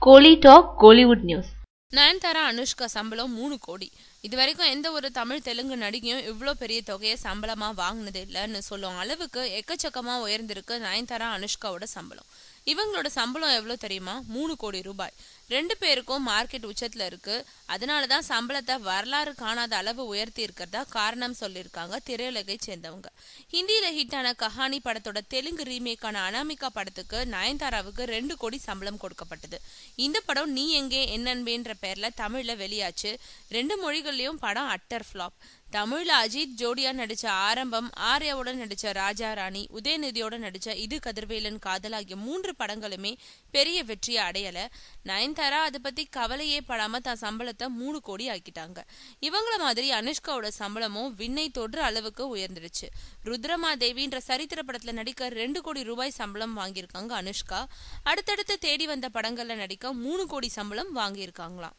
கோலி talk Kollywood news. Nayanthara Anushka சம்பளம் 3 கோடி. இது வரைக்கும் எந்த ஒரு தமிழ் தெலுங்கு நடிகையும் இவ்வளோ பெரிய தொகையை சம்பளமா வாங்கினது இல்லைன்னு சொல்லும் அளவுக்கு எக்கச்சக்கமா உயர்ந்திருக்கு நயன்தாரா அனுஷ்காவோட சம்பளம். இவங்களோட சம்பளம் எவ்வளோ தெரியுமா? 3 கோடி ரூபாய். 2 பேருக்கும் மார்க்கெட் உச்சத்துல இருக்கு. அதனாலதான் சம்பளத்தை வரலாறு காணாத அளவு உயர்த்தி இருக்கிறதா காரணம் சொல்லியிருக்காங்க திரையுலகை சேர்ந்தவங்க. ஹிந்தியில ஹிட்டான கஹானி படத்தோட தெலுங்கு ரீமேக்கான அனாமிகா படத்துக்கு நயன்தாராவுக்கு 2 கோடி சம்பளம் கொடுக்கப்பட்டது. இந்த படம் நீ எங்கே என்னன்பேன்ற பேர்ல தமிழ்ல வெளியாச்சு. 2 மொழிகள்லயும் படம் அட்டர் ஃபிளாப். தமிழ்ல அஜித் ஜோடியா நடிச்ச ஆரம்பம், ஆர்யாவோட நடிச்ச ராஜா ராணி, உதயநிதியோட நடிச்ச இது கதிர்வேலன் காதல் ஆகிய 3 படங்களுமே பெரிய வெற்றியை அடையல. நயன்தாரா அதை பத்தி கவலையே படாம தான் சம்பளத்தை 3 கோடி ஆக்கிட்டாங்க. இவங்கள மாதிரி அனுஷ்காவோட சம்பளமும் விண்ணை தொடுற அளவுக்கு உயர்ந்துடுச்சு. ருத்ரமாதேவின்ற சரித்திர படத்துல நடிக்க 2 கோடி ரூபாய் சம்பளம் வாங்கியிருக்காங்க அனுஷ்கா. அடுத்தடுத்து தேடி வந்த படங்கள்ல நடிக்க 3 கோடி சம்பளம் வாங்கியிருக்காங்களாம்.